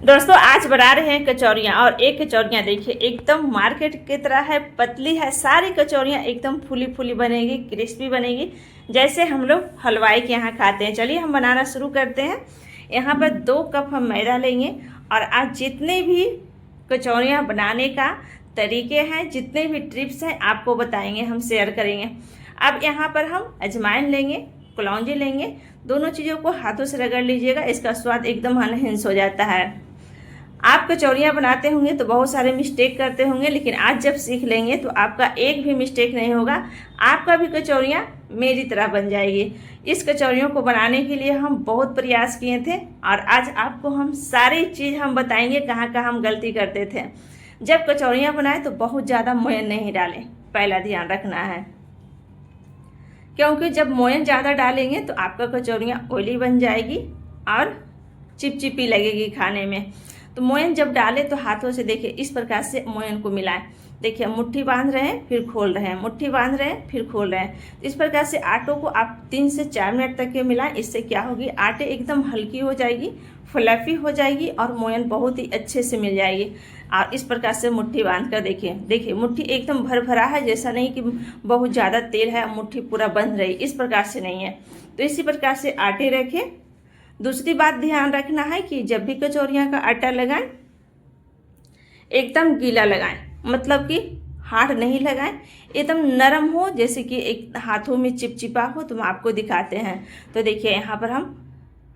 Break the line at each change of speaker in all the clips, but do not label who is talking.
दोस्तों आज बना रहे हैं कचौरियाँ। और एक कचौरियाँ देखिए एकदम मार्केट की तरह है, पतली है। सारी कचौरियाँ एकदम फूली फूली बनेगी, क्रिस्पी बनेगी, जैसे हम लोग हलवाई के यहाँ खाते हैं। चलिए हम बनाना शुरू करते हैं। यहाँ पर 2 कप हम मैदा लेंगे और आज जितने भी कचौरियाँ बनाने का तरीके हैं, जितने भी टिप्स हैं आपको बताएंगे, हम शेयर करेंगे। अब यहाँ पर हम अजवाइन लेंगे, कलौंजी लेंगे। दोनों चीज़ों को हाथों से रगड़ लीजिएगा, इसका स्वाद एकदम अनहिंस हो जाता है। आप कचौरियाँ बनाते होंगे तो बहुत सारे मिस्टेक करते होंगे, लेकिन आज जब सीख लेंगे तो आपका एक भी मिस्टेक नहीं होगा। आपका भी कचौरियाँ मेरी तरह बन जाएगी। इस कचौरियों को बनाने के लिए हम बहुत प्रयास किए थे और आज आपको हम सारी चीज़ हम बताएंगे कहाँ कहाँ हम गलती करते थे। जब कचौरियाँ बनाएं तो बहुत ज़्यादा मोयन नहीं डालें, पहला ध्यान रखना है, क्योंकि जब मोयन ज़्यादा डालेंगे तो आपका कचौरियाँ ऑयली बन जाएगी और चिपचिपी लगेगी खाने में। तो मोयन जब डालें तो हाथों से देखिए इस प्रकार से मोयन को मिलाएं। देखिए मुट्ठी बांध रहे हैं फिर खोल रहे हैं, मुट्ठी बांध रहे हैं फिर खोल रहे हैं। तो इस प्रकार से आटों को आप 3 से 4 मिनट तक के मिलाएं। इससे क्या होगी, आटे एकदम हल्की हो जाएगी, फ्लफी हो जाएगी और मोयन बहुत ही अच्छे से मिल जाएगी। और इस प्रकार से मुट्ठी बांध कर देखिए मुट्ठी एकदम भर भरा है, जैसा नहीं कि बहुत ज़्यादा तेल है मुट्ठी पूरा बंध रही, इस प्रकार से नहीं है। तो इसी प्रकार से आटे रखें। दूसरी बात ध्यान रखना है कि जब भी कचौरियाँ का आटा लगाएं एकदम गीला लगाएं, मतलब कि हार्ड नहीं लगाएं, एकदम नरम हो, जैसे कि एक हाथों में चिपचिपा हो। तो हम आपको दिखाते हैं। तो देखिए यहाँ पर हम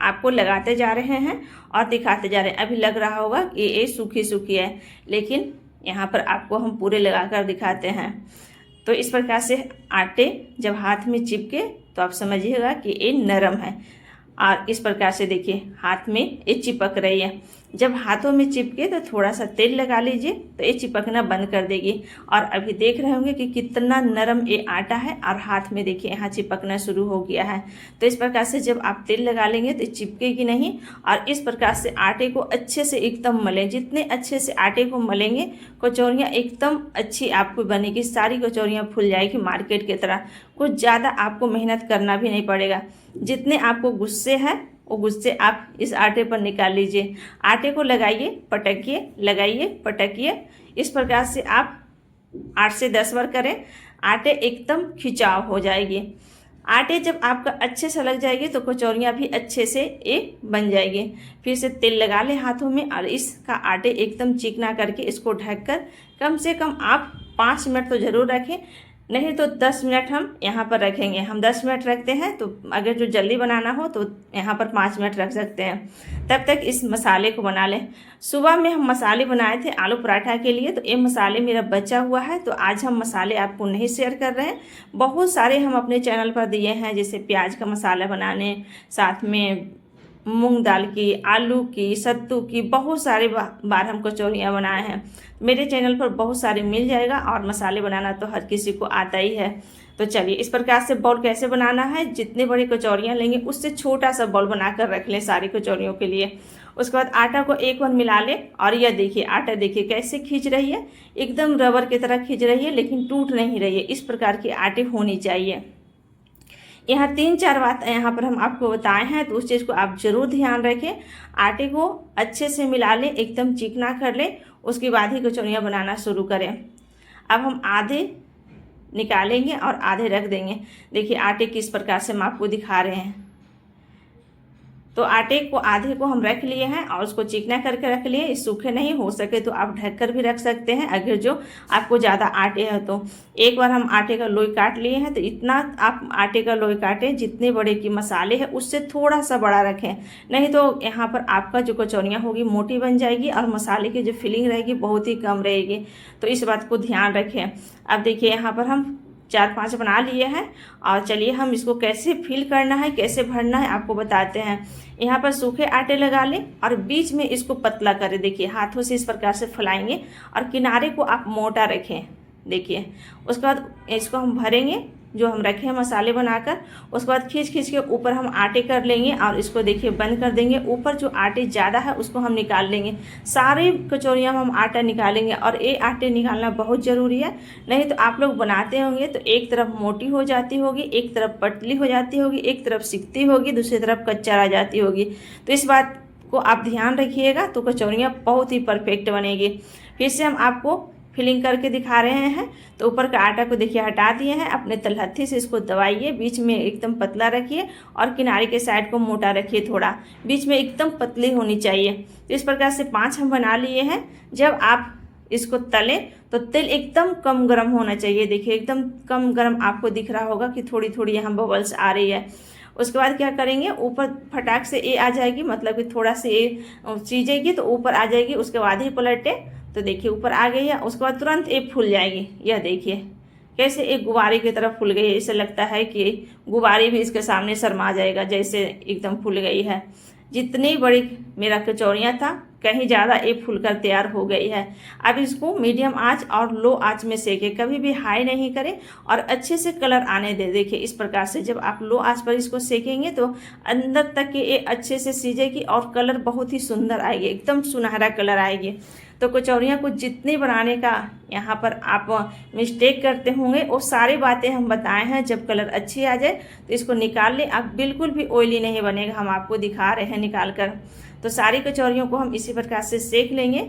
आपको लगाते जा रहे हैं और दिखाते जा रहे हैं। अभी लग रहा होगा कि ये सूखी सूखी है, लेकिन यहाँ पर आपको हम पूरे लगाकर दिखाते हैं। तो इस प्रकार से आटे जब हाथ में चिपके तो आप समझिएगा कि ये नरम है और इस प्रकार से देखिए हाथ में ये चिपक रही है। जब हाथों में चिपके तो थोड़ा सा तेल लगा लीजिए तो ये चिपकना बंद कर देगी। और अभी देख रहे होंगे कि कितना नरम ये आटा है और हाथ में देखिए यहाँ चिपकना शुरू हो गया है। तो इस प्रकार से जब आप तेल लगा लेंगे तो चिपकेगी नहीं। और इस प्रकार से आटे को अच्छे से एकदम मलें। जितने अच्छे से आटे को मलेंगे कचौरियाँ एकदम अच्छी आपको बनेगी, सारी कचौरियाँ फूल जाएगी मार्केट की तरह। कुछ ज़्यादा आपको मेहनत करना भी नहीं पड़ेगा। जितने आपको गुस्से है वो गुस्से आप इस आटे पर निकाल लीजिए। आटे को लगाइए, पटकिए, लगाइए, पटकिए। इस प्रकार से आप 8 से 10 बार करें, आटे एकदम खिंचाव हो जाएगी। आटे जब आपका अच्छे से लग जाएगी तो कचौरियाँ भी अच्छे से एक बन जाएगी। फिर से तेल लगा लें हाथों में और इसका आटे एकदम चिकना करके इसको ढककर कम से कम आप 5 मिनट तो ज़रूर रखें, नहीं तो 10 मिनट हम यहाँ पर रखेंगे। हम 10 मिनट रखते हैं, तो अगर जो जल्दी बनाना हो तो यहाँ पर 5 मिनट रख सकते हैं। तब तक इस मसाले को बना लें। सुबह में हम मसाले बनाए थे आलू पराठा के लिए, तो ये मसाले मेरा बचा हुआ है, तो आज हम मसाले आपको नहीं शेयर कर रहे हैं। बहुत सारे हम अपने चैनल पर दिए हैं, जैसे प्याज का मसाला बनाने, साथ में मूंग दाल की, आलू की, सत्तू की, बहुत सारे बार हम कचौरियाँ बनाए हैं। मेरे चैनल पर बहुत सारे मिल जाएगा और मसाले बनाना तो हर किसी को आता ही है। तो चलिए इस प्रकार से बॉल कैसे बनाना है, जितने बड़ी कचौरियाँ लेंगे उससे छोटा सा बॉल बनाकर रख लें सारी कचौरियों के लिए। उसके बाद आटा को एक बार मिला लें और यह देखिए आटा देखिए कैसे खींच रही है, एकदम रबर की तरह खींच रही है, लेकिन टूट नहीं रही है। इस प्रकार के आटे होनी चाहिए। यहाँ 3-4 बात यहाँ पर हम आपको बताए हैं, तो उस चीज़ को आप ज़रूर ध्यान रखें। आटे को अच्छे से मिला लें, एकदम चिकना कर लें, उसके बाद ही कचौरियाँ बनाना शुरू करें। अब हम आधे निकालेंगे और आधे रख देंगे। देखिए आटे किस प्रकार से हम आपको दिखा रहे हैं। तो आटे को आधे को हम रख लिए हैं और उसको चिकना करके रख लिए। सूखे नहीं, हो सके तो आप ढककर भी रख सकते हैं अगर जो आपको ज़्यादा आटे है तो। एक बार हम आटे का लोई काट लिए हैं, तो इतना आप आटे का लोई काटें जितने बड़े की मसाले हैं उससे थोड़ा सा बड़ा रखें, नहीं तो यहाँ पर आपका जो कचौरियाँ होगी मोटी बन जाएगी और मसाले की जो फिलिंग रहेगी बहुत ही कम रहेगी। तो इस बात को ध्यान रखें। अब देखिए यहाँ पर हम 4-5 बना लिए हैं और चलिए हम इसको कैसे फिल करना है, कैसे भरना है आपको बताते हैं। यहाँ पर सूखे आटे लगा लें और बीच में इसको पतला करें। देखिए हाथों से इस प्रकार से फैलाएंगे और किनारे को आप मोटा रखें। देखिए उसके बाद इसको हम भरेंगे जो हम रखे हैं मसाले बनाकर। उसके बाद खींच खींच के ऊपर हम आटे कर लेंगे और इसको देखिए बंद कर देंगे। ऊपर जो आटे ज़्यादा है उसको हम निकाल लेंगे। सारे कचौरियाँ हम आटा निकालेंगे और ये आटे निकालना बहुत ज़रूरी है, नहीं तो आप लोग बनाते होंगे तो एक तरफ मोटी हो जाती होगी, एक तरफ पतली हो जाती होगी, एक तरफ सिकती होगी, दूसरी तरफ कच्चा रह जाती होगी। तो इस बात को आप ध्यान रखिएगा तो कचौरियाँ बहुत ही परफेक्ट बनेगी। फिर से हम आपको फिलिंग करके दिखा रहे हैं। तो ऊपर का आटा को देखिए हटा दिए हैं, अपने तलहथी से इसको दबाइए, बीच में एकदम पतला रखिए और किनारे के साइड को मोटा रखिए, थोड़ा बीच में एकदम पतली होनी चाहिए। तो इस प्रकार से 5 हम बना लिए हैं। जब आप इसको तलें तो तेल एकदम कम गर्म होना चाहिए। देखिए एकदम कम गर्म आपको दिख रहा होगा कि थोड़ी थोड़ी यहाँ बबल्स आ रही है। उसके बाद क्या करेंगे, ऊपर फटाक से ये आ जाएगी, मतलब कि थोड़ा से ये सीजेगी तो ऊपर आ जाएगी। उसके बाद ही पलटे तो देखिए ऊपर आ गई है। उसके बाद तुरंत ये फूल जाएगी। यह देखिए कैसे एक गुब्बारे की तरफ फूल गई है। इसे लगता है कि गुब्बारे भी इसके सामने शर्मा जाएगा, जैसे एकदम फूल गई है। जितनी बड़ी मेरा कचौरियाँ था कहीं ज़्यादा ये फूल कर तैयार हो गई है। अब इसको मीडियम आंच और लो आंच में सेकें, कभी भी हाई नहीं करें और अच्छे से कलर आने दें। देखिए इस प्रकार से जब आप लो आंच पर इसको सेकेंगे तो अंदर तक के ये अच्छे से सीजेगी और कलर बहुत ही सुंदर आएगी, एकदम सुनहरा कलर आएगी। तो कचौरियाँ को जितनी बनाने का यहाँ पर आप मिस्टेक करते होंगे वो सारी बातें हम बताए हैं। जब कलर अच्छी आ जाए तो इसको निकाल लें। आप बिल्कुल भी ऑयली नहीं बनेगा, हम आपको दिखा रहे हैं निकाल कर। तो सारी कचौरियों को हम इसी प्रकार से सेक लेंगे।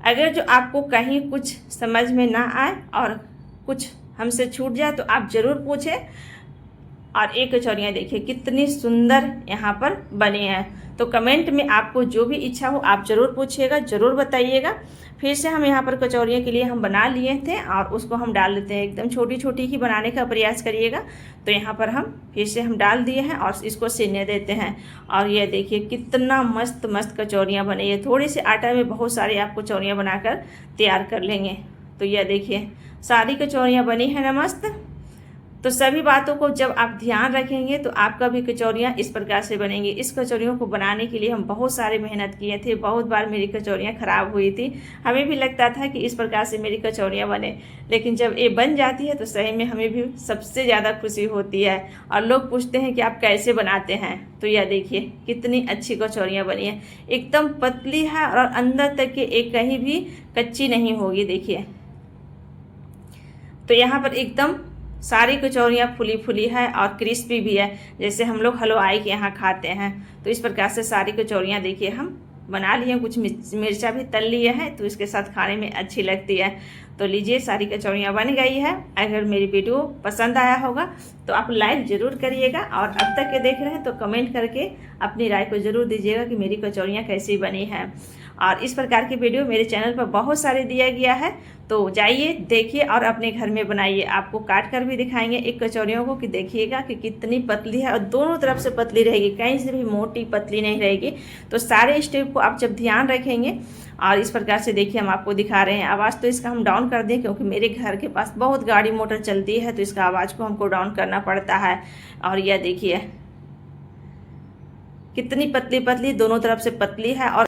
अगर जो आपको कहीं कुछ समझ में ना आए और कुछ हमसे छूट जाए तो आप ज़रूर पूछें। और ये कचौरियाँ देखिए कितनी सुंदर यहाँ पर बनी हैं। तो कमेंट में आपको जो भी इच्छा हो आप ज़रूर पूछिएगा, ज़रूर बताइएगा। फिर से हम यहाँ पर कचौरियों के लिए हम बना लिए थे और उसको हम डाल देते हैं। एकदम छोटी छोटी ही बनाने का प्रयास करिएगा। तो यहाँ पर हम फिर से हम डाल दिए हैं और इसको सिलने देते हैं। और ये देखिए कितना मस्त मस्त कचौरियाँ बनी है। थोड़ी सी आटा में बहुत सारी आप कचौरियाँ बनाकर तैयार कर लेंगे। तो यह देखिए सारी कचौरियाँ बनी है ना मस्त। तो सभी बातों को जब आप ध्यान रखेंगे तो आपका भी कचौरियाँ इस प्रकार से बनेंगी। इस कचौरियों को बनाने के लिए हम बहुत सारे मेहनत किए थे। बहुत बार मेरी कचौरियाँ ख़राब हुई थी, हमें भी लगता था कि इस प्रकार से मेरी कचौरियाँ बने, लेकिन जब ये बन जाती है तो सही में हमें भी सबसे ज़्यादा खुशी होती है। और लोग पूछते हैं कि आप कैसे बनाते हैं। तो यह देखिए कितनी अच्छी कचौरियाँ बनी है, एकदम पतली है और अंदर तक के एक कहीं भी कच्ची नहीं होगी। देखिए तो यहाँ पर एकदम सारी कचौरियाँ फुली फुली है और क्रिस्पी भी है, जैसे हम लोग हलवाई के यहाँ खाते हैं। तो इस प्रकार से सारी कचौरियाँ देखिए हम बना लिए। कुछ मिर्चा भी तल लिए हैं तो इसके साथ खाने में अच्छी लगती है। तो लीजिए सारी कचौरियाँ बन गई है। अगर मेरी वीडियो पसंद आया होगा तो आप लाइक ज़रूर करिएगा और अब तक के देख रहे हैं तो कमेंट करके अपनी राय को ज़रूर दीजिएगा कि मेरी कचौरियाँ कैसी बनी हैं। और इस प्रकार की वीडियो मेरे चैनल पर बहुत सारे दिया गया है, तो जाइए देखिए और अपने घर में बनाइए। आपको काट कर भी दिखाएंगे एक कचौरियों को कि देखिएगा कि कितनी पतली है और दोनों तरफ से पतली रहेगी, कहीं से भी मोटी पतली नहीं रहेगी। तो सारे स्टेप को आप जब ध्यान रखेंगे और इस प्रकार से देखिए हम आपको दिखा रहे हैं। आवाज़ तो इसका हम डाउन कर दें क्योंकि मेरे घर के पास बहुत गाड़ी मोटर चलती है तो इसका आवाज़ को हमको डाउन करना पड़ता है। और यह देखिए कितनी पतली पतली दोनों तरफ से पतली है और